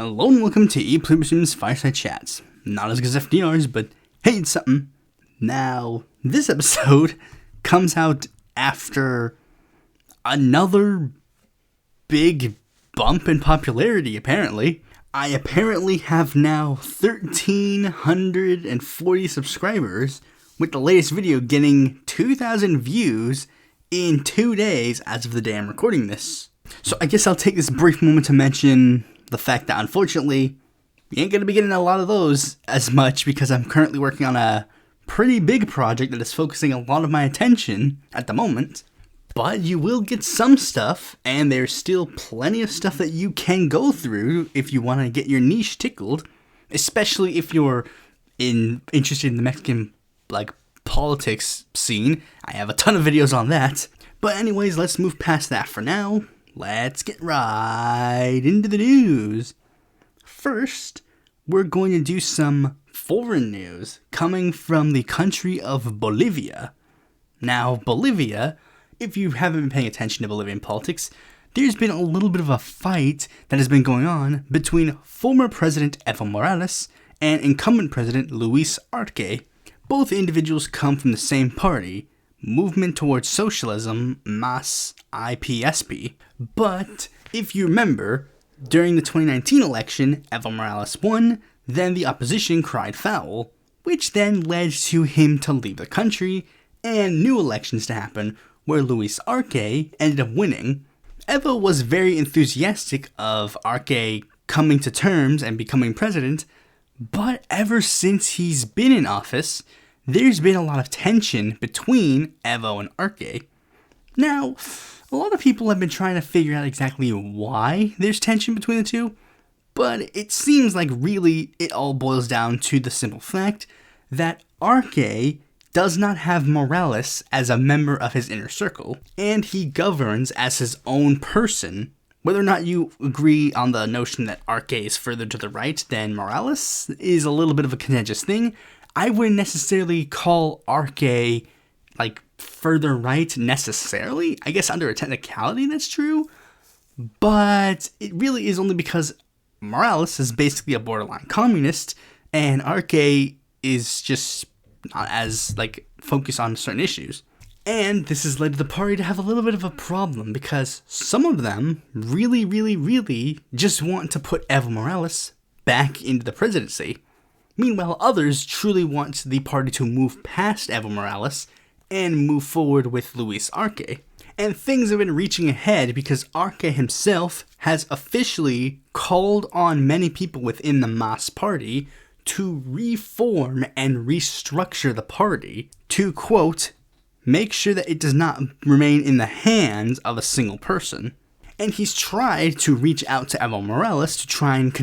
Hello and welcome to Pluribus Unum's Fireside Chats. Not as good as FDR's, but hey, it's something. Now, this episode comes out after another big bump in popularity, apparently. I apparently have now 1,340 subscribers, with the latest video getting 2,000 views in 2 days as of the day I'm recording this. So I guess I'll take this brief moment to mention the fact that unfortunately, you ain't gonna be getting a lot of those as much because I'm currently working on a pretty big project that is focusing a lot of my attention at the moment. But you will get some stuff, and there's still plenty of stuff that you can go through if you want to get your niche tickled, especially if you're interested in the Mexican politics scene. I have a ton of videos on that. But anyways, let's move past that for now. Let's get right into the news. First, we're going to do some foreign news coming from the country of Bolivia. Now, Bolivia, if you haven't been paying attention to Bolivian politics, there's been a little bit of a fight that has been going on between former President Evo Morales and incumbent President Luis Arce. Both individuals come from the same party, Movement Towards Socialism, MAS IPSP. But, if you remember, during the 2019 election, Evo Morales won, then the opposition cried foul, which then led to him to leave the country, and new elections to happen, where Luis Arce ended up winning. Evo was very enthusiastic of Arce coming to terms and becoming president, but ever since he's been in office, there's been a lot of tension between Evo and Arce. Now, a lot of people have been trying to figure out exactly why there's tension between the two, but it seems like really it all boils down to the simple fact that Arce does not have Morales as a member of his inner circle, and he governs as his own person. Whether or not you agree on the notion that Arce is further to the right than Morales is a little bit of a contentious thing. I wouldn't necessarily call Arce further right necessarily. I guess under a technicality that's true, but it really is only because Morales is basically a borderline communist and Arce is just not as focused on certain issues. And this has led the party to have a little bit of a problem because some of them really just want to put Evo Morales back into the presidency. Meanwhile, others truly want the party to move past Evo Morales and move forward with Luis Arce. And things have been reaching ahead because Arce himself has officially called on many people within the MAS party to reform and restructure the party to, quote, make sure that it does not remain in the hands of a single person. And he's tried to reach out to Evo Morales to try and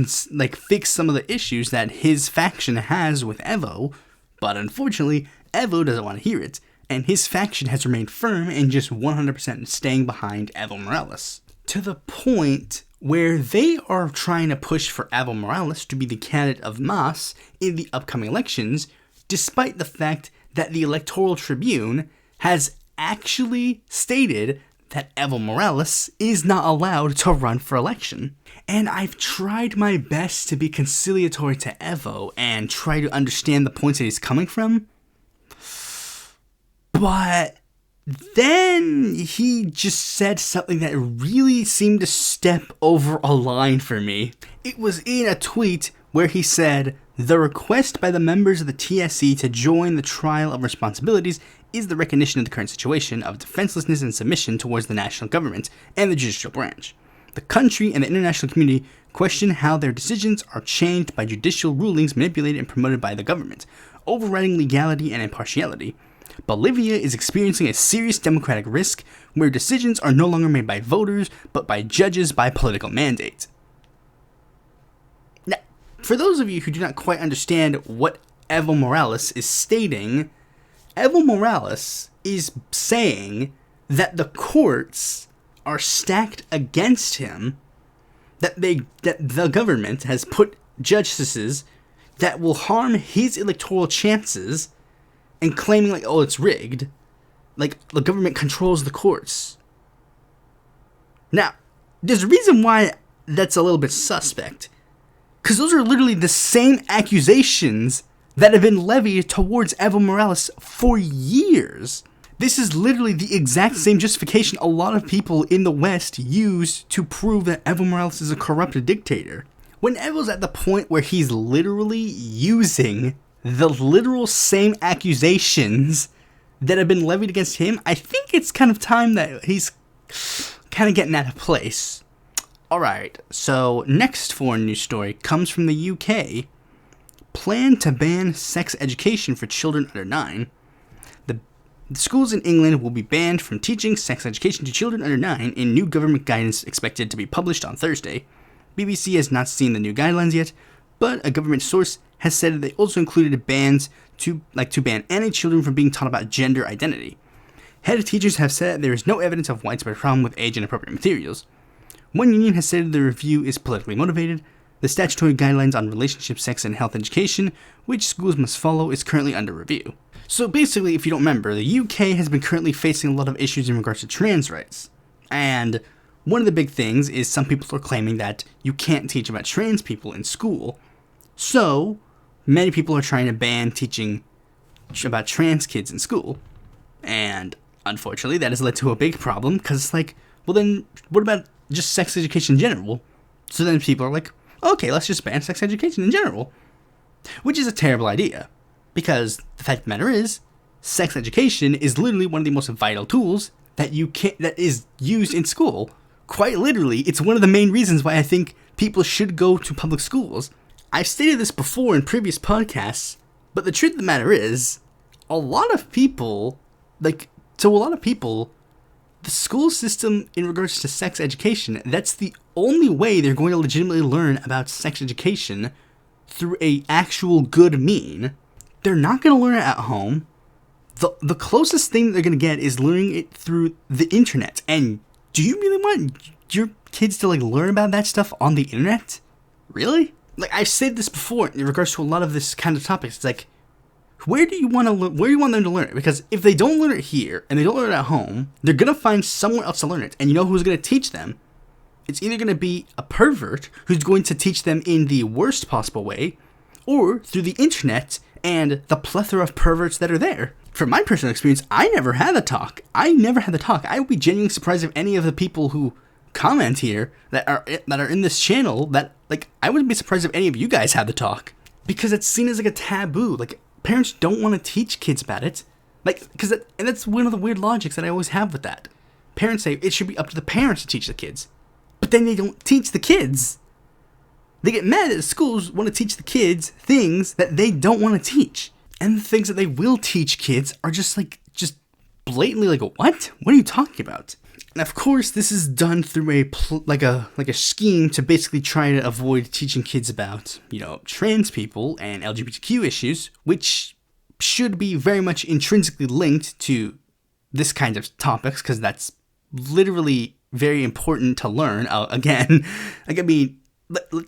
fix some of the issues that his faction has with Evo, but unfortunately, Evo doesn't want to hear it, and his faction has remained firm and just 100% staying behind Evo Morales. To the point where they are trying to push for Evo Morales to be the candidate of MAS in the upcoming elections, despite the fact that the Electoral Tribune has actually stated that Evo Morales is not allowed to run for election. And I've tried my best to be conciliatory to Evo and try to understand the points that he's coming from, but then he just said something that really seemed to step over a line for me. It was in a tweet where he said, "The request by the members of the TSE to join the trial of responsibilities is the recognition of the current situation of defenselessness and submission towards the national government and the judicial branch. The country and the international community question how their decisions are changed by judicial rulings manipulated and promoted by the government, overriding legality and impartiality. Bolivia is experiencing a serious democratic risk where decisions are no longer made by voters, but by judges by political mandate." Now, for those of you who do not quite understand what Evo Morales is stating, Evo Morales is saying that the courts are stacked against him, that the government has put justices that will harm his electoral chances, and claiming it's rigged, the government controls the courts. Now, there's a reason why that's a little bit suspect. Because those are literally the same accusations that have been levied towards Evo Morales for years. This is literally the exact same justification a lot of people in the West use to prove that Evo Morales is a corrupt dictator. When Evo's at the point where he's literally using the literal same accusations that have been levied against him, I think it's kind of time that he's kind of getting out of place. Alright, so next foreign news story comes from the UK. Plan to ban sex education for children under 9. The schools in England will be banned from teaching sex education to children under 9 in new government guidance expected to be published on Thursday. BBC has not seen the new guidelines yet, but a government source has said that they also included bans to ban any children from being taught about gender identity. Head teachers have said that there is no evidence of widespread problem with age-inappropriate materials. One union has said the review is politically motivated. The statutory guidelines on relationships, sex, and health education, which schools must follow, is currently under review. So basically, if you don't remember, the UK has been currently facing a lot of issues in regards to trans rights. And one of the big things is some people are claiming that you can't teach about trans people in school. So many people are trying to ban teaching about trans kids in school. And unfortunately, that has led to a big problem, because it's like, well then, what about just sex education in general? So then people are like, okay, let's just ban sex education in general. Which is a terrible idea. Because the fact of the matter is, sex education is literally one of the most vital tools that is used in school. Quite literally, it's one of the main reasons why I think people should go to public schools. I've stated this before in previous podcasts, but the truth of the matter is, a lot of people, the school system in regards to sex education, that's the only way they're going to legitimately learn about sex education through a actual good mean. They're not going to learn it at home. The closest thing they're going to get is learning it through the internet. And do you really want your kids to learn about that stuff on the internet? Really? I've said this before in regards to a lot of this kind of topics. It's like, where do you want them to learn it? Because if they don't learn it here and they don't learn it at home, they're going to find somewhere else to learn it. And you know who's going to teach them? It's either going to be a pervert who's going to teach them in the worst possible way, or through the internet and the plethora of perverts that are there. From my personal experience, I never had the talk. I would be genuinely surprised if any of the people who comment here that are in this channel, that I wouldn't be surprised if any of you guys had the talk, because it's seen as a taboo. Parents don't want to teach kids about it, and that's one of the weird logics that I always have with that. Parents say it should be up to the parents to teach the kids, but then they don't teach the kids. They get mad that the schools want to teach the kids things that they don't want to teach. And the things that they will teach kids are just blatantly what? What are you talking about? And of course, this is done through a scheme to basically try to avoid teaching kids about, trans people and LGBTQ issues, which should be very much intrinsically linked to this kind of topics, because that's literally very important to learn.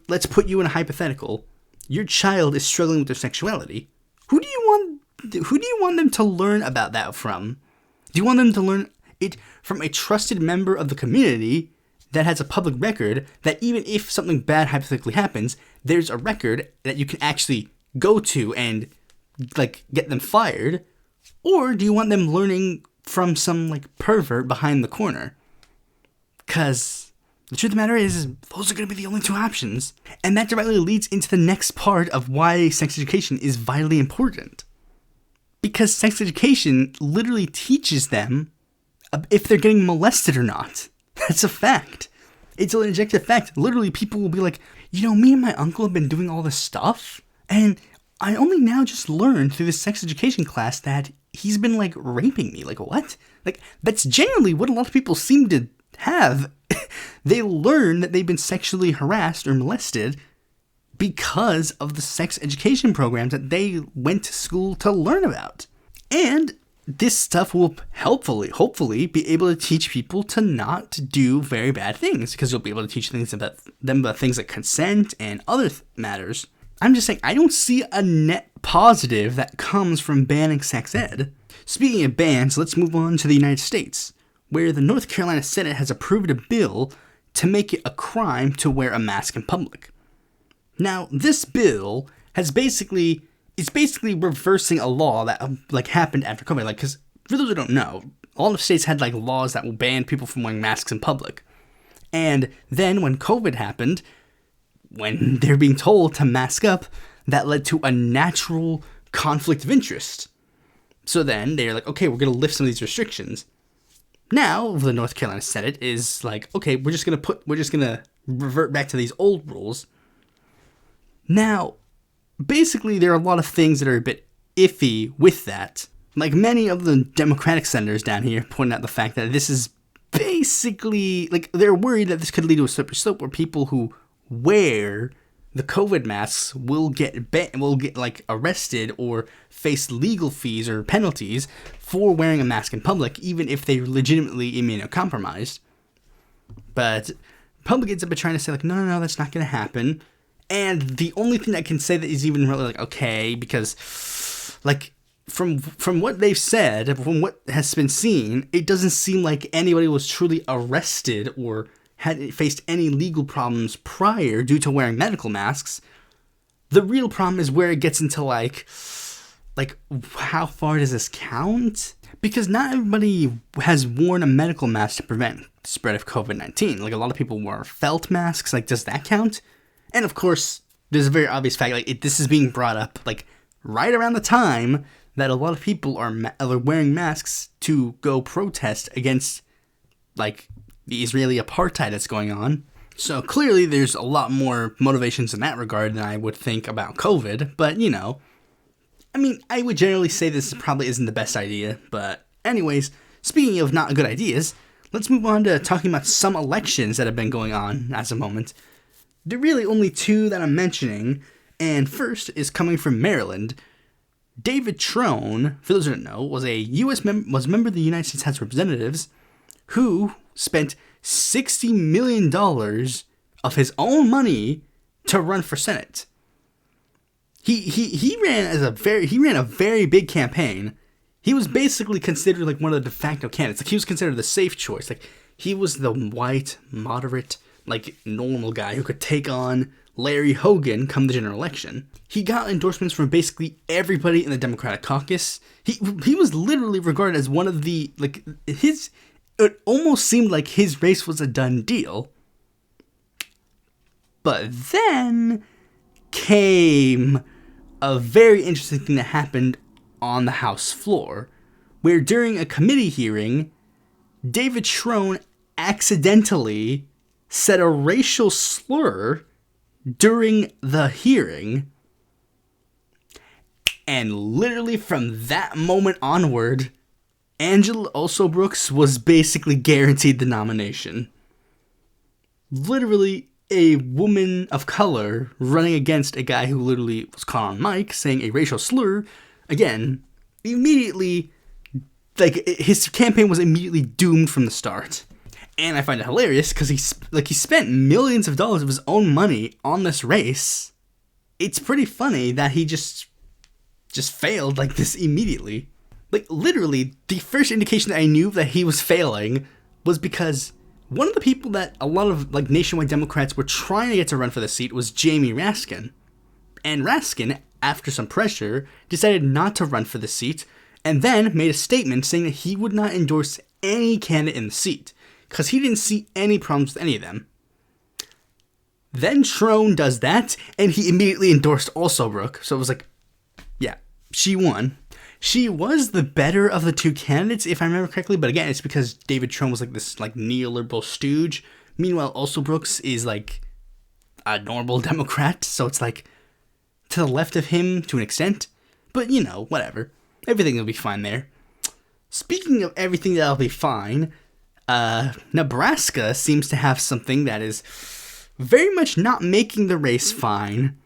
Let's put you in a hypothetical. Your child is struggling with their sexuality. Who do you want them to learn about that from? Do you want them to learn it from a trusted member of the community that has a public record, that even if something bad hypothetically happens, there's a record that you can actually go to and get them fired? Or do you want them learning from some pervert behind the corner? Because the truth of the matter is, those are going to be the only two options. And that directly leads into the next part of why sex education is vitally important. Because sex education literally teaches them if they're getting molested or not. That's a fact. It's an objective fact. Literally, people will be like, me and my uncle have been doing all this stuff, and I only now just learned through this sex education class that he's been raping me. What? That's genuinely what a lot of people seem to have. They learn that they've been sexually harassed or molested because of the sex education programs that they went to school to learn about. And this stuff will hopefully be able to teach people to not do very bad things, because you'll be able to teach them about things like consent and other matters. I'm just saying, I don't see a net positive that comes from banning sex ed. Speaking of bans, let's move on to the United States, where the North Carolina Senate has approved a bill to make it a crime to wear a mask in public. Now, this bill it's basically reversing a law that happened after COVID. Because for those who don't know, a lot of states had laws that will ban people from wearing masks in public. And then when COVID happened, when they're being told to mask up, that led to a natural conflict of interest. So then they're like, okay, we're going to lift some of these restrictions. Now, the North Carolina Senate is like, okay, we're just going to revert back to these old rules. Now, basically, there are a lot of things that are a bit iffy with that. Many of the Democratic senators down here pointing out the fact that this is basically, they're worried that this could lead to a slippery slope where people who wear the COVID masks will get arrested or face legal fees or penalties for wearing a mask in public, even if they're legitimately immunocompromised. But Republicans have been trying to say no, that's not going to happen. And the only thing that can say that is even really okay, because from what they've said, from what has been seen, it doesn't seem like anybody was truly arrested or had faced any legal problems prior due to wearing medical masks. The real problem is where it gets into how far does this count? Because not everybody has worn a medical mask to prevent the spread of COVID-19. A lot of people wore felt masks. Does that count? And of course, there's a very obvious fact. This is being brought up right around the time that a lot of people are wearing masks to go protest against the Israeli apartheid that's going on. So clearly there's a lot more motivations in that regard than I would think about COVID. But, I would generally say this probably isn't the best idea. But anyways, speaking of not good ideas, let's move on to talking about some elections that have been going on as a moment. There are really only two that I'm mentioning. And first is coming from Maryland. David Trone, for those who don't know, was a was a member of the United States House of Representatives who spent $60 million of his own money to run for Senate. He ran a very big campaign. He was basically considered one of the de facto candidates. He was considered the safe choice. He was the white, moderate, normal guy who could take on Larry Hogan come the general election. He got endorsements from basically everybody in the Democratic caucus. He was literally regarded as one of the it almost seemed like his race was a done deal. But then came a very interesting thing that happened on the House floor, where during a committee hearing, David Trone accidentally said a racial slur during the hearing. And literally from that moment onward, Angela Brooks was basically guaranteed the nomination. Literally a woman of color running against a guy who literally was caught on mic saying a racial slur. Again, immediately, his campaign was immediately doomed from the start. And I find it hilarious because he spent millions of dollars of his own money on this race. It's pretty funny that he just failed this immediately. Literally, the first indication that I knew that he was failing was because one of the people that a lot of nationwide Democrats were trying to get to run for the seat was Jamie Raskin. And Raskin, after some pressure, decided not to run for the seat and then made a statement saying that he would not endorse any candidate in the seat because he didn't see any problems with any of them. Then Trone does that, and he immediately endorsed Alsobrook. So it was yeah, she won. She was the better of the two candidates, if I remember correctly, but again, it's because David Trone was this neoliberal stooge. Meanwhile, Alsobrooks is a normal Democrat, so it's to the left of him to an extent. But whatever. Everything will be fine there. Speaking of everything that'll be fine, Nebraska seems to have something that is very much not making the race fine.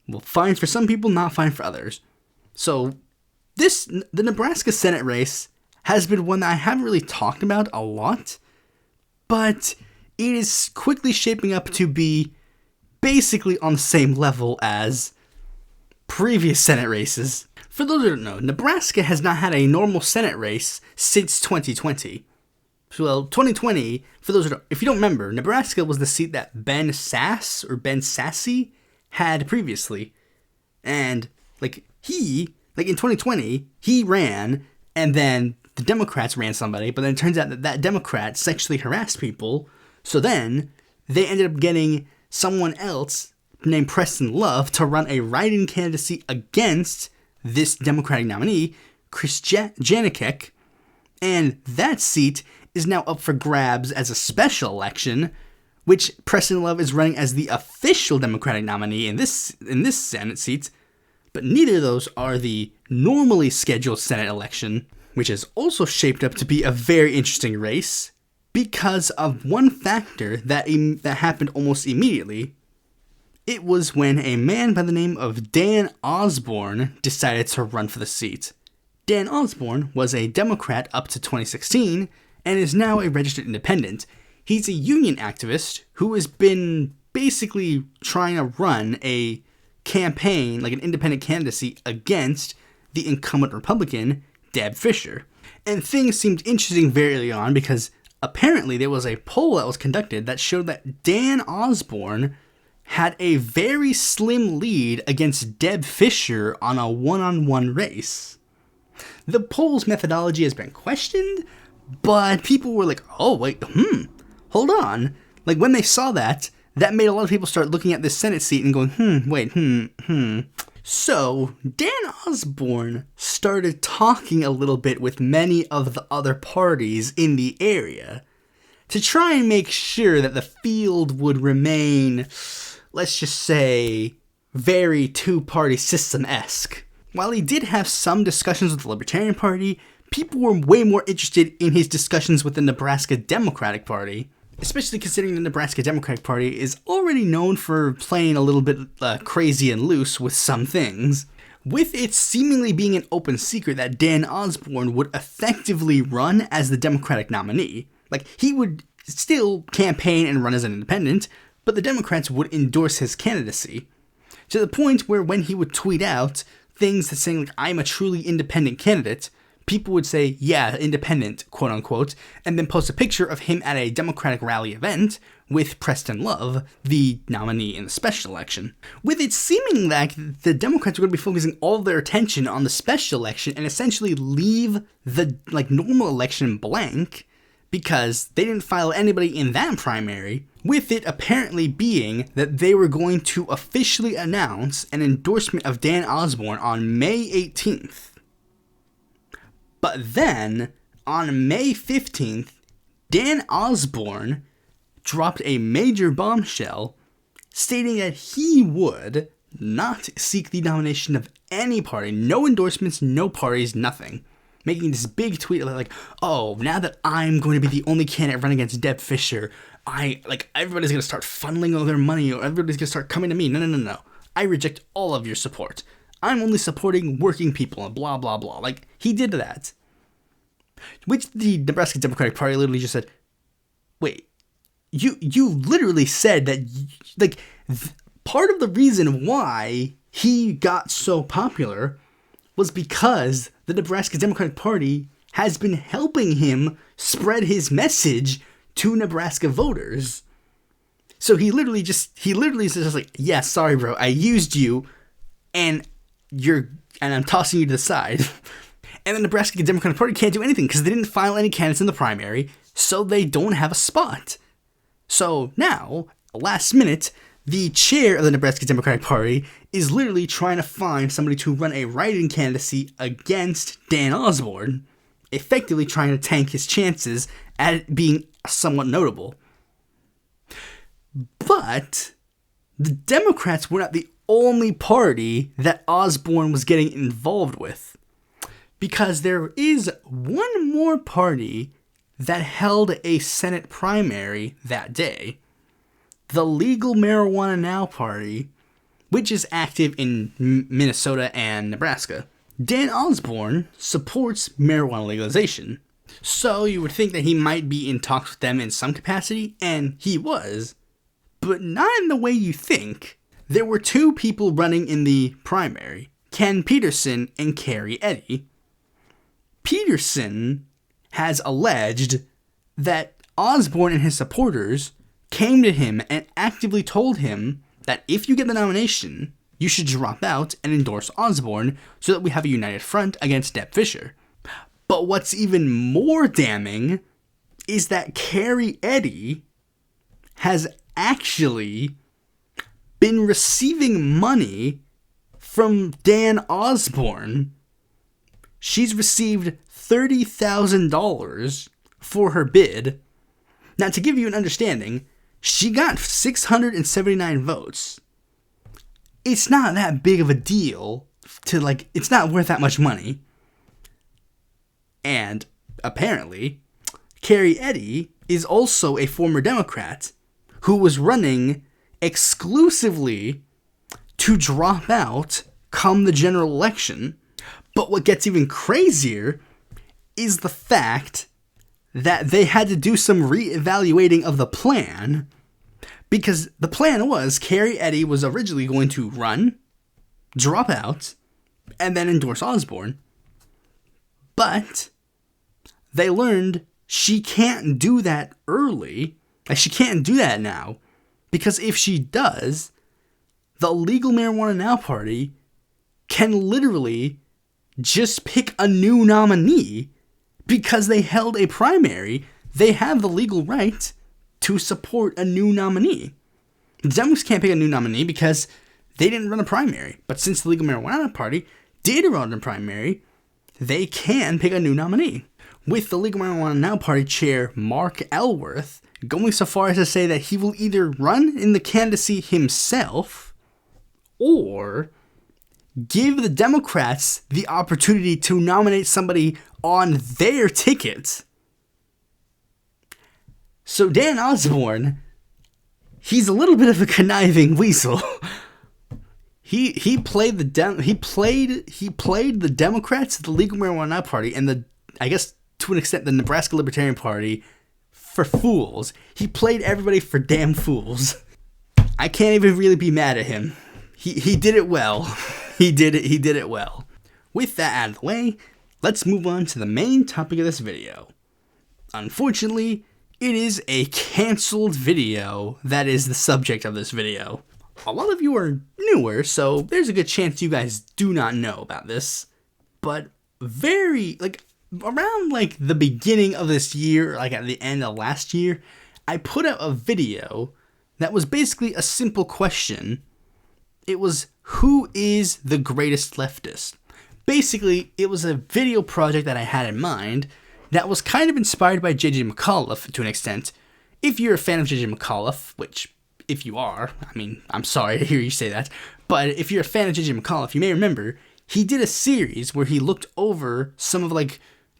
Well, fine for some people, not fine for others. So the Nebraska Senate race has been one that I haven't really talked about a lot, but it is quickly shaping up to be basically on the same level as previous Senate races. For those who don't know, Nebraska has not had a normal Senate race since 2020. Well, 2020, for those who don't, if you don't remember, Nebraska was the seat that Ben Sasse had previously. And, in 2020, he ran, and then the Democrats ran somebody, but then it turns out that that Democrat sexually harassed people, so then they ended up getting someone else named Preston Love to run a write-in candidacy against this Democratic nominee, Chris Janikek, and that seat is now up for grabs as a special election, which Preston Love is running as the official Democratic nominee in this Senate seat, but neither of those are the normally scheduled Senate election, which is also shaped up to be a very interesting race because of one factor that happened almost immediately. It was when a man by the name of Dan Osborn decided to run for the seat. Dan Osborn was a Democrat up to 2016 and is now a registered independent. He's a union activist who has been basically trying to run a campaign, like an independent candidacy, against the incumbent Republican, Deb Fischer. And things seemed interesting very early on because apparently there was a poll that was conducted that showed that Dan Osborn had a very slim lead against Deb Fischer on a one-on-one race. The poll's methodology has been questioned, but people were like, oh, wait, hold on. Like, when they saw that made a lot of people start looking at this Senate seat and going, So, Dan Osborn started talking a little bit with many of the other parties in the area to try and make sure that the field would remain, let's just say, very two-party system-esque. While he did have some discussions with the Libertarian Party, people were way more interested in his discussions with the Nebraska Democratic Party, especially considering the Nebraska Democratic Party is already known for playing a little bit crazy and loose with some things. With it seemingly being an open secret that Dan Osborn would effectively run as the Democratic nominee. Like, he would still campaign and run as an independent, but the Democrats would endorse his candidacy. To the point where when he would tweet out things that saying, like, I'm a truly independent candidate, people would say, yeah, independent, quote unquote, and then post a picture of him at a Democratic rally event with Preston Love, the nominee in the special election. With it seeming like the Democrats were going to be focusing all of their attention on the special election and essentially leave the normal election blank because they didn't file anybody in that primary, with it apparently being that they were going to officially announce an endorsement of Dan Osborn on May 18th. But then, on May 15th, Dan Osborn dropped a major bombshell stating that he would not seek the nomination of any party, no endorsements, no parties, nothing. Making this big tweet like, oh, now that I'm going to be the only candidate running against Deb Fischer, everybody's going to start funneling all their money, or everybody's going to start coming to me. No. I reject all of your support. I'm only supporting working people and blah, blah, blah. Like, he did that. Which the Nebraska Democratic Party literally just said, wait, you literally said that, part of the reason why he got so popular was because the Nebraska Democratic Party has been helping him spread his message to Nebraska voters. So he literally is just like, yeah, sorry, bro, I used you, and I'm tossing you to the side. And the Nebraska Democratic Party can't do anything because they didn't file any candidates in the primary, so they don't have a spot. So now, last minute, the chair of the Nebraska Democratic Party is literally trying to find somebody to run a write-in candidacy against Dan Osborn, effectively trying to tank his chances at it being somewhat notable. But the Democrats were not the only party that Osborn was getting involved with, because there is one more party that held a Senate primary that day. The Legal Marijuana Now Party, which is active in Minnesota and Nebraska. Dan Osborn supports marijuana legalization, so you would think that he might be in talks with them in some capacity, and he was, but not in the way you think. There were two people running in the primary, Ken Peterson and Carrie Eddy. Peterson has alleged that Osborn and his supporters came to him and actively told him that if you get the nomination, you should drop out and endorse Osborn so that we have a united front against Deb Fischer. But what's even more damning is that Carrie Eddy has actually been receiving money from Dan Osborn. She's received $30,000 for her bid. Now, to give you an understanding, she got 679 votes. It's not that big of a deal to, like, it's not worth that much money. And apparently, Carrie Eddy is also a former Democrat who was running exclusively to drop out come the general election. But what gets even crazier is the fact that they had to do some reevaluating of the plan, because the plan was Carrie Eddy was originally going to run, drop out, and then endorse Osborn. But they learned she can't do that early. Like, she can't do that now, because if she does, the Legal Marijuana Now Party can literally just pick a new nominee. Because they held a primary, they have the legal right to support a new nominee. The Democrats can't pick a new nominee because they didn't run a primary. But since the Legal Marijuana Party did run a primary, they can pick a new nominee. With the Legal Marijuana Now Party chair Mark Elworth going so far as to say that he will either run in the candidacy himself or give the Democrats the opportunity to nominate somebody on their ticket. So Dan Osborn, he's a little bit of a conniving weasel. He played the Democrats, the Legal Marijuana Party, and I guess to an extent the Nebraska Libertarian Party for fools. He played everybody for damn fools. I can't even really be mad at him. He did it well. He did it well. With that out of the way, let's move on to the main topic of this video. Unfortunately, it is a canceled video that is the subject of this video. A lot of you are newer, so there's a good chance you guys do not know about this. But around the beginning of this year, like at the end of last year, I put out a video that was basically a simple question. It was, who is the greatest leftist? Basically, it was a video project that I had in mind that was kind of inspired by J.J. McAuliffe to an extent. If you're a fan of J.J. McAuliffe, which, if you are, I mean, I'm sorry to hear you say that, but if you're a fan of J.J. McAuliffe, you may remember he did a series where he looked over some of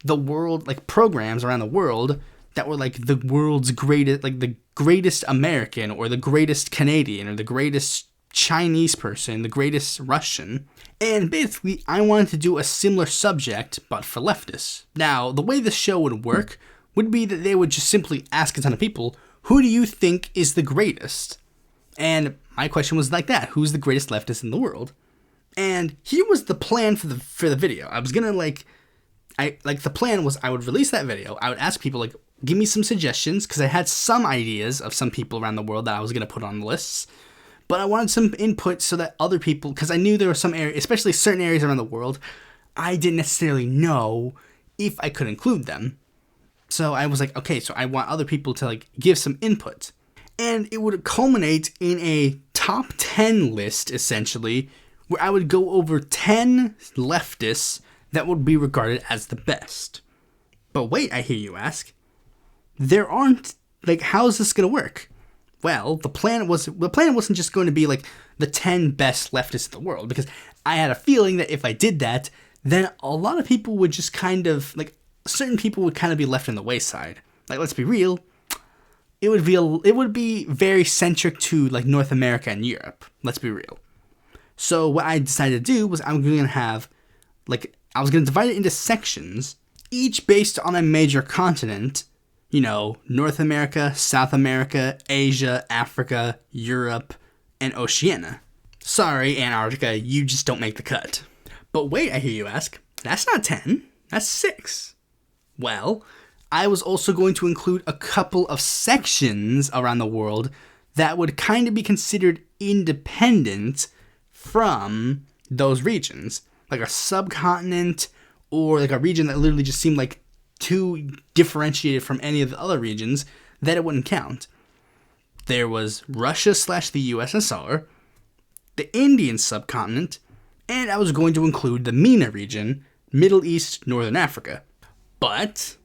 the world, programs around the world that were the world's greatest, the greatest American or the greatest Canadian or the greatest Chinese person, the greatest Russian, and basically I wanted to do a similar subject but for leftists. Now, the way the show would work would be that they would just simply ask a ton of people, who do you think is the greatest? And my question was like that, who's the greatest leftist in the world? And here was the plan for the video. I was gonna the plan was I would release that video, I would ask people give me some suggestions, because I had some ideas of some people around the world that I was gonna put on the lists. But I wanted some input so that other people, because I knew there were some areas, especially certain areas around the world, I didn't necessarily know if I could include them. So I was okay, so I want other people to give some input. And it would culminate in a top 10 list, essentially, where I would go over 10 leftists that would be regarded as the best. But wait, I hear you ask. There aren't, how is this going to work? Well, the plan wasn't just going to be the 10 best leftists in the world, because I had a feeling that if I did that, then a lot of people would just kind of certain people would kind of be left on the wayside. Let's be real, it would be very centric to North America and Europe. Let's be real. So what I decided to do was I was going to divide it into sections, each based on a major continent. North America, South America, Asia, Africa, Europe, and Oceania. Sorry, Antarctica, you just don't make the cut. But wait, I hear you ask, that's not 10, that's 6. Well, I was also going to include a couple of sections around the world that would kind of be considered independent from those regions, like a subcontinent or like a region that literally just seemed like too differentiated from any of the other regions, that it wouldn't count. There was Russia / the USSR, the Indian subcontinent, and I was going to include the MENA region, Middle East, Northern Africa. But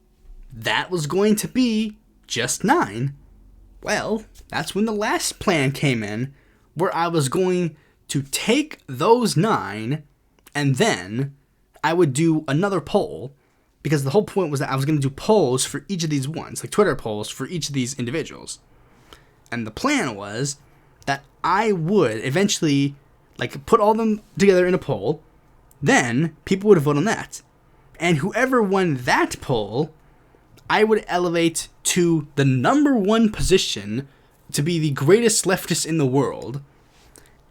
that was going to be just 9. Well, that's when the last plan came in, where I was going to take those 9 and then I would do another poll, because the whole point was that I was going to do polls for each of these ones, like Twitter polls for each of these individuals. And the plan was that I would eventually like put all of them together in a poll, then people would vote on that. And whoever won that poll, I would elevate to the number 1 position to be the greatest leftist in the world.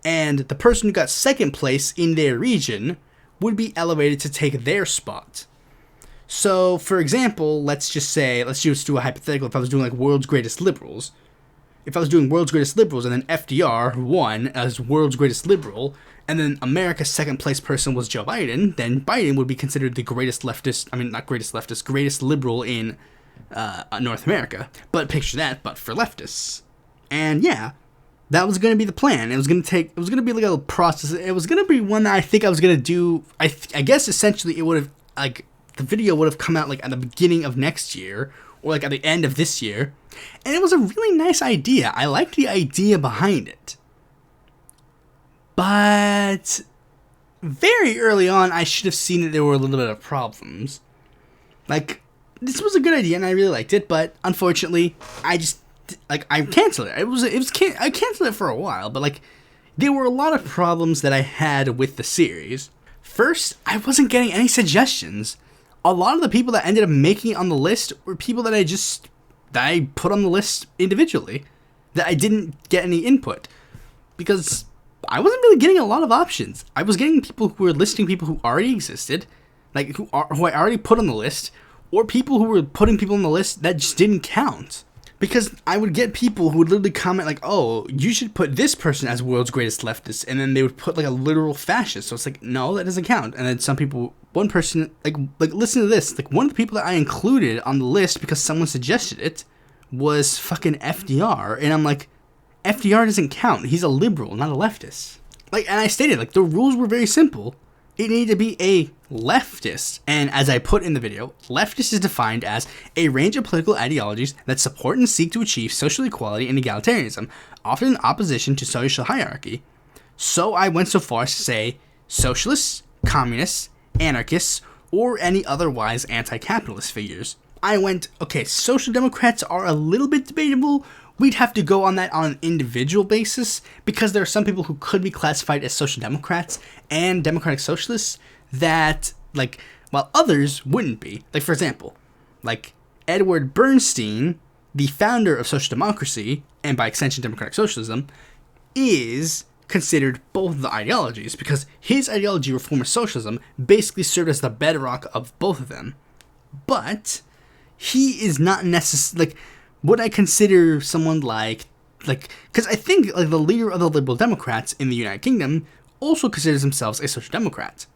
And the person who got second place in their region would be elevated to take their spot. So, for example, let's just do a hypothetical. If I was doing like world's greatest liberals, if I was doing world's greatest liberals and then FDR won as world's greatest liberal, and then America's second place person was Joe Biden, then Biden would be considered the greatest leftist, greatest liberal in North America. But picture that, but for leftists. And yeah, that was going to be the plan. It was going to be like a process. It was going to be one that I think I was going to do. I guess essentially it would have, like, the video would have come out like at the beginning of next year or like at the end of this year. And it was a really nice idea. I liked the idea behind it. But very early on, I should have seen that there were a little bit of problems. Like, this was a good idea and I really liked it, but unfortunately, I canceled it. I canceled it for a while, but like, there were a lot of problems that I had with the series. First, I wasn't getting any suggestions. A lot of the people that ended up making it on the list were people that I put on the list individually, that I didn't get any input, because I wasn't really getting a lot of options. I was getting people who were listing people who already existed, like who I already put on the list, or people who were putting people on the list that just didn't count. Because I would get people who would literally comment like, oh, you should put this person as world's greatest leftist, and then they would put like a literal fascist. So it's like, no, that doesn't count. And then some people, one person, like listen to this, like one of the people that I included on the list because someone suggested it was fucking FDR, and I'm like, FDR doesn't count. He's a liberal, not a leftist. Like, and I stated, like, the rules were very simple. It needed to be a leftist. And as I put in the video, leftist is defined as a range of political ideologies that support and seek to achieve social equality and egalitarianism, often in opposition to social hierarchy. So I went so far as to say socialists, communists, anarchists, or any otherwise anti-capitalist figures. I went, okay, social democrats are a little bit debatable. We'd have to go on that on an individual basis, because there are some people who could be classified as social democrats and democratic socialists that, like, while others wouldn't be. Like, for example, like Edward Bernstein, the founder of social democracy, and by extension democratic socialism, is considered both the ideologies, because his ideology, reformist socialism, basically served as the bedrock of both of them. But he is not necessarily, like, would I consider someone like, because I think like the leader of the Liberal Democrats in the United Kingdom also considers himself a social democrat.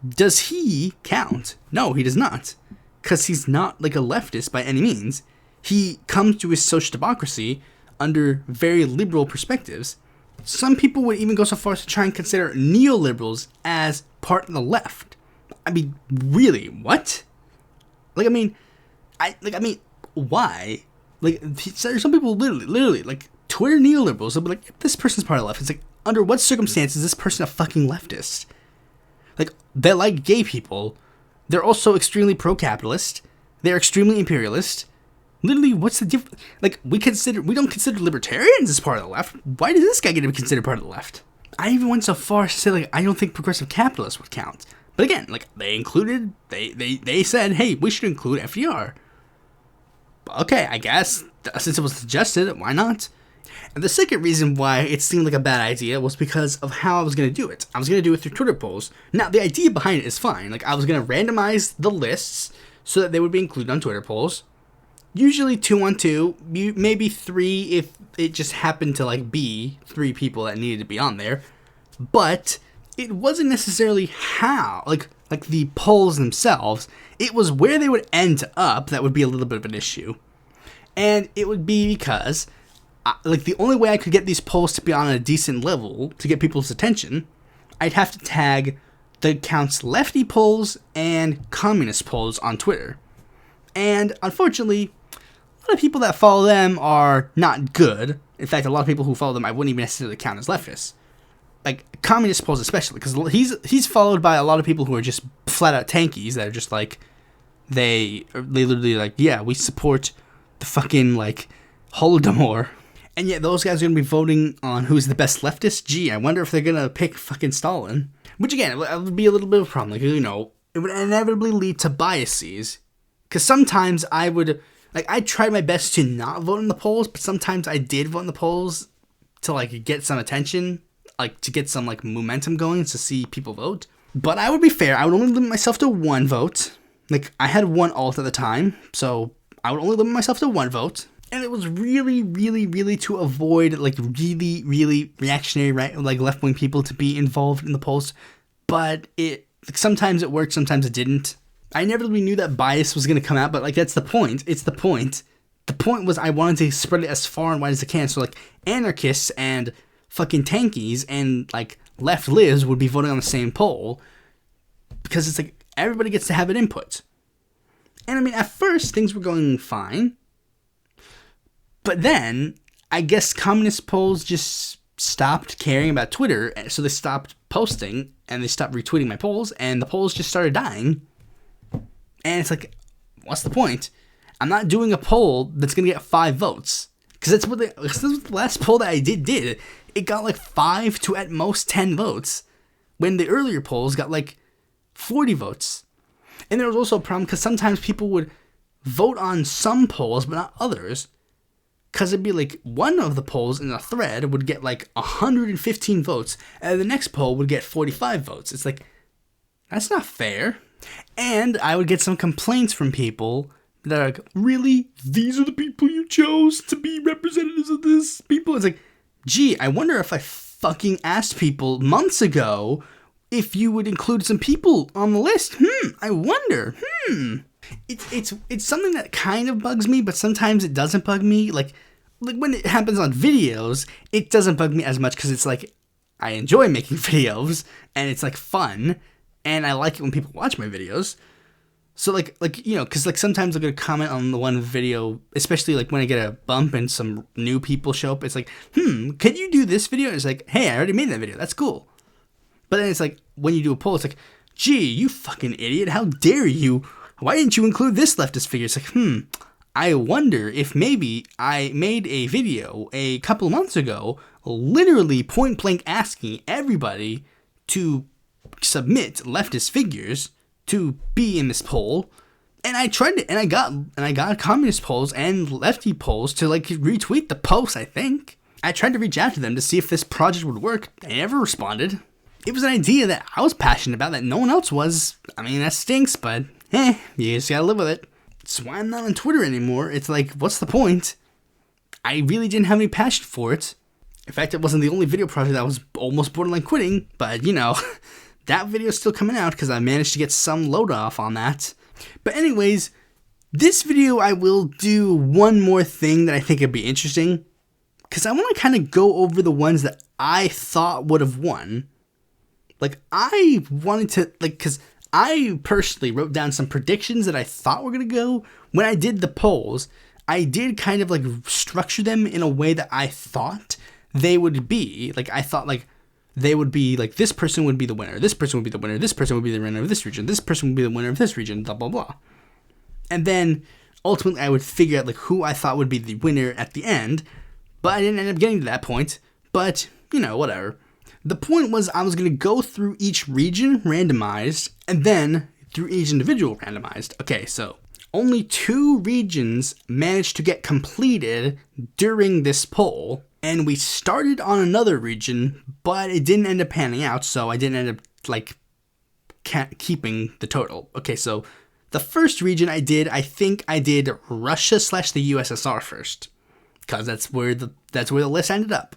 Does he count? No, he does not, because he's not like a leftist by any means. He comes to his social democracy under very liberal perspectives. Some people would even go so far as to try and consider neoliberals as part of the left. I mean, really, what? Why? Like, there's some people literally, like, Twitter neoliberals, they'll be like, this person's part of the left. It's like, under what circumstances is this person a fucking leftist? Like, they like gay people. They're also extremely pro-capitalist. They're extremely imperialist. Literally, what's the difference? Like, we don't consider libertarians as part of the left. Why does this guy get to be considered part of the left? I even went so far as to say, like, I don't think progressive capitalists would count. But again, like, they said, hey, we should include FDR. Okay, I guess, since it was suggested, why not? And the second reason why it seemed like a bad idea was because of how I was going to do it. I was going to do it through Twitter polls. Now, the idea behind it is fine. Like, I was going to randomize the lists so that they would be included on Twitter polls. Usually 2 on 2, maybe 3 if it just happened to like be 3 people that needed to be on there. But it wasn't necessarily how, like the polls themselves. It was where they would end up that would be a little bit of an issue. And it would be because, like, the only way I could get these polls to be on a decent level to get people's attention, I'd have to tag the accounts lefty polls and communist polls on Twitter. And unfortunately, a lot of people that follow them are not good. In fact, a lot of people who follow them I wouldn't even necessarily count as leftists. Like, communist polls especially, because he's followed by a lot of people who are just flat out tankies that are just like, they literally like, yeah, we support the fucking, like, Holodomor. And yet those guys are going to be voting on who's the best leftist? Gee, I wonder if they're going to pick fucking Stalin. Which, again, it would be a little bit of a problem. Like, you know, it would inevitably lead to biases. Because sometimes I tried my best to not vote in the polls, but sometimes I did vote in the polls to, like, get some attention, like, to get some, like, momentum going to see people vote. But I would be fair. I would only limit myself to 1 vote. Like, I had 1 alt at the time, so I would only limit myself to 1 vote. And it was really, really, really to avoid, like, really, really reactionary, right, like, left-wing people to be involved in the polls. But sometimes it worked, sometimes it didn't. I never really knew that bias was going to come out, but, like, that's the point. It's the point. The point was I wanted to spread it as far and wide as I can. So, like, anarchists and fucking tankies and, like, left libs would be voting on the same poll. Because it's like, everybody gets to have an input. And, I mean, at first, things were going fine. But then, I guess communist polls just stopped caring about Twitter. So they stopped posting, and they stopped retweeting my polls, and the polls just started dying. And it's like, what's the point? I'm not doing a poll that's going to get 5 votes. Because that's what the last poll that I did. It got like 5 to at most 10 votes. When the earlier polls got like 40 votes. And there was also a problem because sometimes people would vote on some polls but not others. Because it'd be like one of the polls in a thread would get like 115 votes. And the next poll would get 45 votes. It's like, that's not fair. And I would get some complaints from people that are like, really? These are the people you chose to be representatives of this people? It's like, gee, I wonder if I fucking asked people months ago if you would include some people on the list. I wonder. It's something that kind of bugs me, but sometimes it doesn't bug me. Like when it happens on videos, it doesn't bug me as much because it's like, I enjoy making videos, and it's like fun. And I like it when people watch my videos. So, like you know, because, like, sometimes I'm going to comment on the one video, especially, like, when I get a bump and some new people show up. It's like, can you do this video? And it's like, hey, I already made that video. That's cool. But then it's like, when you do a poll, it's like, gee, you fucking idiot. How dare you? Why didn't you include this leftist figure? It's like, I wonder if maybe I made a video a couple of months ago, literally point blank asking everybody to submit leftist figures to be in this poll, and I tried it, and I got communist polls and lefty polls to like retweet the post. I think I tried to reach out to them to see if this project would work. They never responded. It was an idea that I was passionate about that no one else was. I mean, that stinks, but you just gotta live with it. That's why I'm not on Twitter anymore. It's like, what's the point? I really didn't have any passion for it. In fact, it wasn't the only video project that I was almost borderline quitting, but you know. That video's still coming out because I managed to get some load off on that. But anyways, this video I will do one more thing that I think would be interesting. Because I want to kind of go over the ones that I thought would have won. Like, I wanted to, like, because I personally wrote down some predictions that I thought were going to go. When I did the polls, I did kind of, like, structure them in a way that I thought they would be. Like, I thought, like, they would be like, this person would be the winner, this person would be the winner, this person would be the winner of this region, this person would be the winner of this region, blah, blah, blah. And then, ultimately, I would figure out, like, who I thought would be the winner at the end, but I didn't end up getting to that point, but, you know, whatever. The point was I was going to go through each region randomized, and then through each individual randomized. Okay, so, only 2 regions managed to get completed during this poll. And we started on another region, but it didn't end up panning out, so I didn't end up, like, keeping the total. Okay, so The first region I think I did Russia / the USSR first, because that's where the list ended up.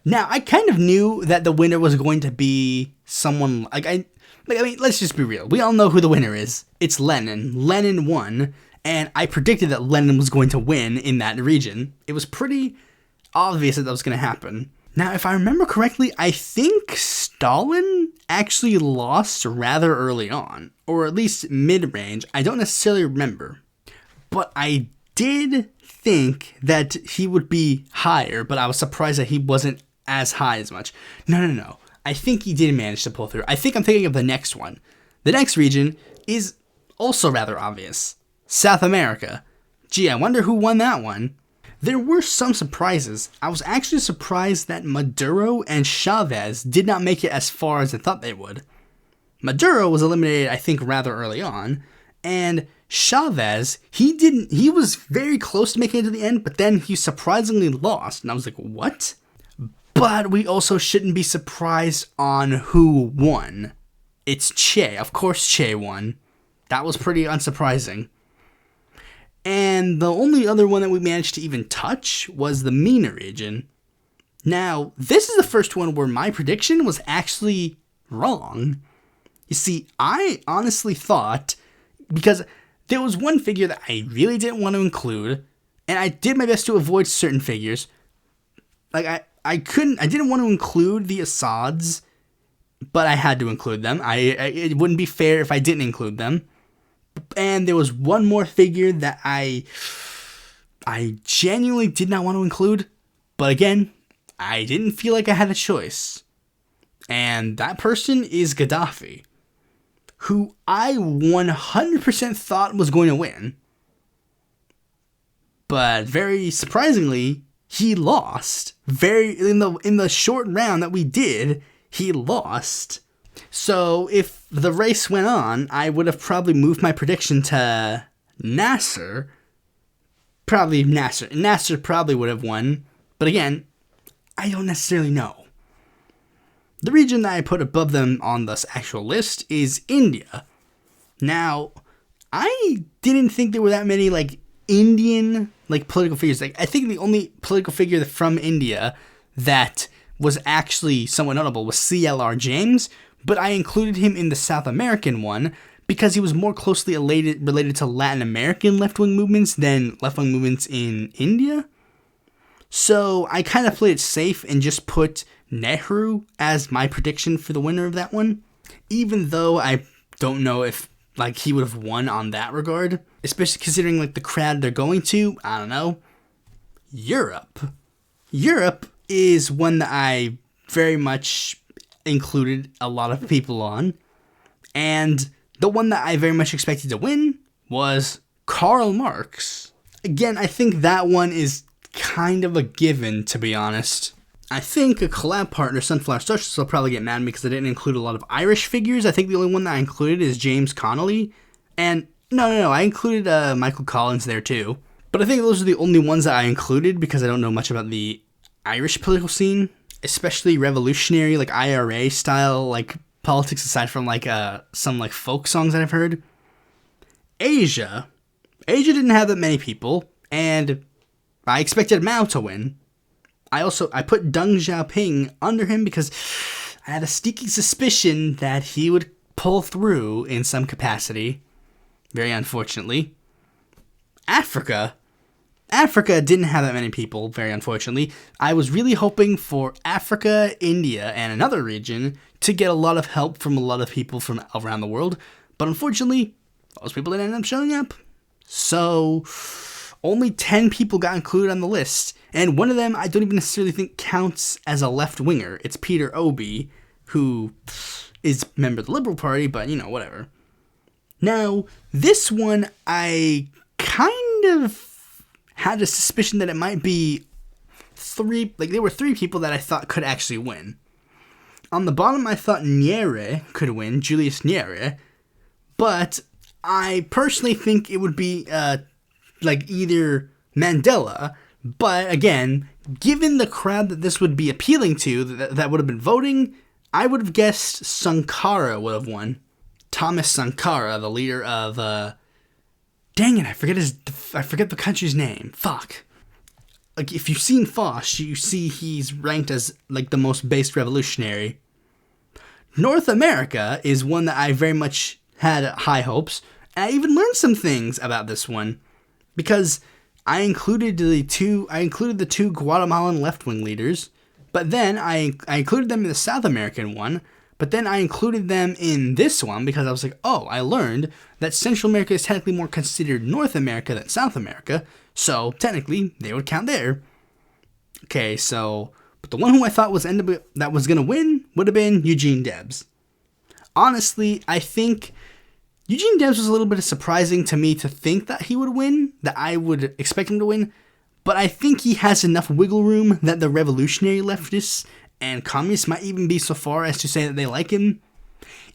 Now, I kind of knew that the winner was going to be someone let's just be real. We all know who the winner is. It's Lenin. Lenin won, and I predicted that Lenin was going to win in that region. It was pretty obvious that was going to happen. Now, if I remember correctly, I think Stalin actually lost rather early on, or at least mid-range. I don't necessarily remember, but I did think that he would be higher, but I was surprised that he wasn't as high as much. No. I think he did manage to pull through. I think I'm thinking of the next one. The next region is also rather obvious. South America. Gee, I wonder who won that one. There were some surprises. I was actually surprised that Maduro and Chavez did not make it as far as I thought they would. Maduro was eliminated, I think, rather early on, and Chavez, he was very close to making it to the end, but then he surprisingly lost, and I was like, what? But we also shouldn't be surprised on who won. It's Che. Of course Che won. That was pretty unsurprising. And the only other one that we managed to even touch was the MENA region. Now, this is the first one where my prediction was actually wrong. You see, I honestly thought, because there was one figure that I really didn't want to include, and I did my best to avoid certain figures. Like, I didn't want to include the Assads, but I had to include them. It wouldn't be fair if I didn't include them. And there was one more figure that I genuinely did not want to include, but again, I didn't feel like I had a choice. And that person is Gaddafi, who I 100% thought was going to win. But very surprisingly, he lost. In the short round that we did, he lost. So if the race went on, I would have probably moved my prediction to Nasser. Probably Nasser. Nasser probably would have won. But again, I don't necessarily know. The region that I put above them on this actual list is India. Now, I didn't think there were that many Indian political figures. I think the only political figure from India that was actually somewhat notable was CLR James, but I included him in the South American one because he was more closely related to Latin American left-wing movements than left-wing movements in India. So I kind of played it safe and just put Nehru as my prediction for the winner of that one, even though I don't know if he would have won on that regard, especially considering the crowd they're going to. I don't know. Europe is one that I very much included a lot of people on, and the one that I very much expected to win was Karl Marx. Again, I think that one is kind of a given, to be honest. I think a collab partner, Sunflower Socialist, will probably get mad at me because I didn't include a lot of Irish figures. I think the only one that I included is James Connolly, and no, I included Michael Collins there too. But I think those are the only ones that I included because I don't know much about the Irish political scene, especially revolutionary, IRA style, politics, aside from some folk songs that I've heard. Asia didn't have that many people, and I expected Mao to win. I put Deng Xiaoping under him because I had a sneaky suspicion that he would pull through in some capacity. Very unfortunately. Africa didn't have that many people, very unfortunately. I was really hoping for Africa, India, and another region to get a lot of help from a lot of people from around the world, but unfortunately, those people didn't end up showing up. So, only 10 people got included on the list, and one of them I don't even necessarily think counts as a left-winger. It's Peter Obi, who is a member of the Liberal Party, but, whatever. Now, this one, I kind of had a suspicion that it might be there were 3 people that I thought could actually win. On the bottom, I thought Nyerere could win, Julius Nyerere, but I personally think it would be, either Mandela, but again, given the crowd that this would be appealing to, that would have been voting, I would have guessed Sankara would have won. Thomas Sankara, the leader of, dang it, I forget the country's name. Fuck. Like, if you've seen Foch, you see he's ranked as, like, the most based revolutionary. North America is one that I very much had high hopes. And I even learned some things about this one, because I included the two Guatemalan left-wing leaders, but then I included them in the South American one, but then I included them in this one because I was like, oh, I learned that Central America is technically more considered North America than South America, so technically they would count there. Okay, so, but the one who I thought was gonna win would have been Eugene Debs. Honestly, I think Eugene Debs was a little bit surprising to me to think that he would win, that I would expect him to win, but I think he has enough wiggle room that the revolutionary leftists and communists might even be so far as to say that they like him,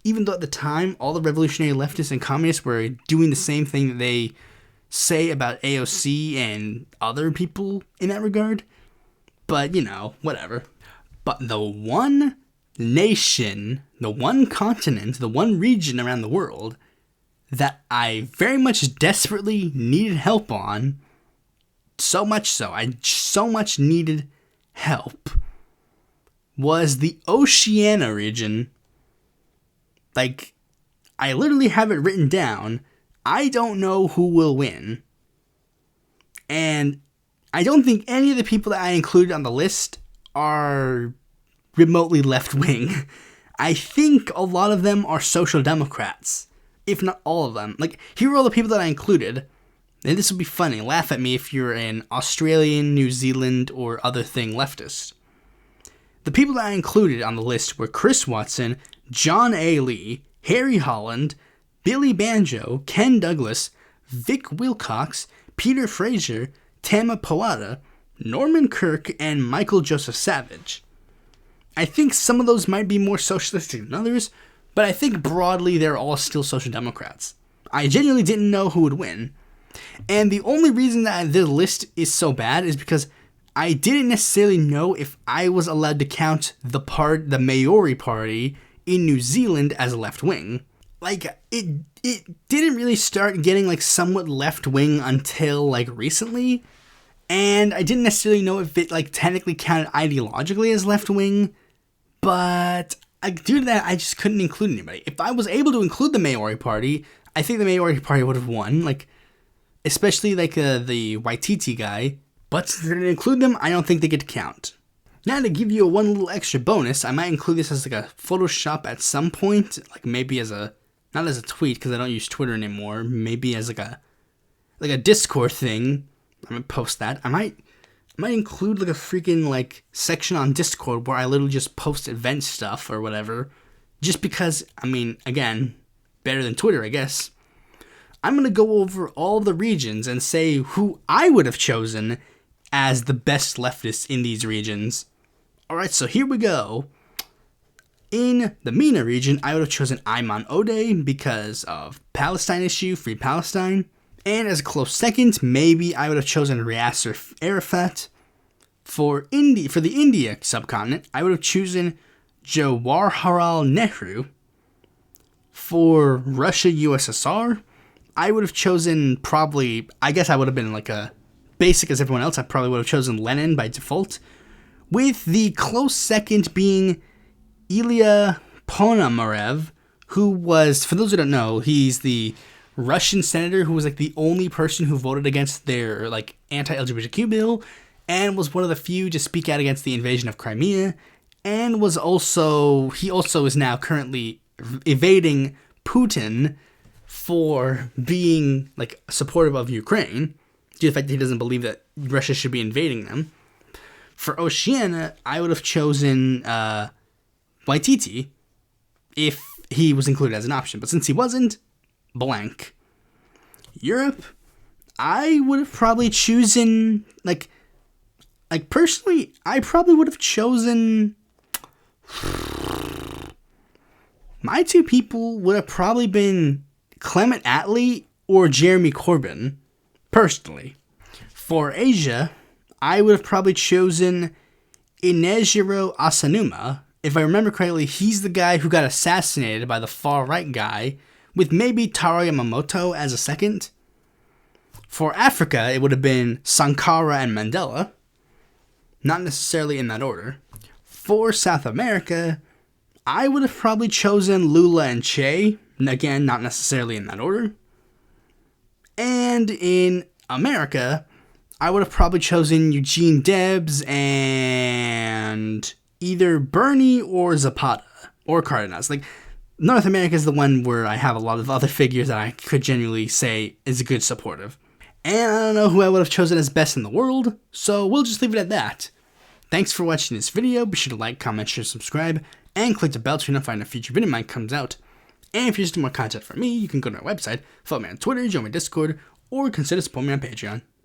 even though at the time all the revolutionary leftists and communists were doing the same thing that they say about AOC and other people in that regard. But, you know, whatever. But the one nation, the one continent, the one region around the world that I very much desperately needed help on, so much so, I so much needed help, was the Oceania region. Like, I literally have it written down. I don't know who will win. And I don't think any of the people that I included on the list are remotely left-wing. I think a lot of them are social democrats, if not all of them. Like, here are all the people that I included. And this will be funny. Laugh at me if you're an Australian, New Zealand, or other thing leftist. The people that I included on the list were Chris Watson, John A. Lee, Harry Holland, Billy Banjo, Ken Douglas, Vic Wilcox, Peter Fraser, Tama Powada, Norman Kirk, and Michael Joseph Savage. I think some of those might be more socialistic than others, but I think broadly they're all still social democrats. I genuinely didn't know who would win. And the only reason that the list is so bad is because I didn't necessarily know if I was allowed to count the Maori party in New Zealand as left-wing. Like, it didn't really start getting, like, somewhat left-wing until, like, recently. And I didn't necessarily know if it, like, technically counted ideologically as left-wing. But due to that, I just couldn't include anybody. If I was able to include the Maori party, I think the Maori party would have won. Like, especially, like, the Waititi guy. But since I didn't include them, I don't think they get to count. Now, to give you one little extra bonus, I might include this as, like, a Photoshop at some point. Like, maybe as a, not as a tweet, because I don't use Twitter anymore. Maybe as, like a Discord thing. I'm gonna post that. I might include, like, a freaking, like, section on Discord where I literally just post event stuff or whatever. Just because, I mean, again, better than Twitter, I guess. I'm going to go over all the regions and say who I would have chosen as the best leftists in these regions. Alright, so here we go. In the MENA region, I would have chosen Ayman Odeh because of Palestine issue, Free Palestine. And as a close second, maybe I would have chosen Yasser Arafat. For the India subcontinent, I would have chosen Jawaharlal Nehru. For Russia, USSR, I would have chosen I guess I would have been like a basic as everyone else. I probably would have chosen Lenin by default. With the close second being Ilya Ponomarev, who was, for those who don't know, he's the Russian senator who was like the only person who voted against their like anti-LGBTQ bill and was one of the few to speak out against the invasion of Crimea, and he also is now currently evading Putin for being like supportive of Ukraine, due to the fact that he doesn't believe that Russia should be invading them. For Oceania, I would have chosen Waititi if he was included as an option, but since he wasn't, blank. Europe, I would have probably chosen like personally, I probably would have chosen. My two people would have probably been Clement Attlee or Jeremy Corbyn, personally. For Asia, I would have probably chosen Inejiro Asanuma, if I remember correctly, he's the guy who got assassinated by the far-right guy, with maybe Taro Yamamoto as a second. For Africa, it would have been Sankara and Mandela. Not necessarily in that order. For South America, I would have probably chosen Lula and Che. Again, not necessarily in that order. And in America, I would have probably chosen Eugene Debs and either Bernie or Zapata or Cardenas. Like, North America is the one where I have a lot of other figures that I could genuinely say is a good supportive. And I don't know who I would have chosen as best in the world, so we'll just leave it at that. Thanks for watching this video. Be sure to like, comment, share, subscribe, and click the bell to be notified when a future video of mine comes out. And if you're interested in more content from me, you can go to my website, follow me on Twitter, join my Discord, or consider supporting me on Patreon.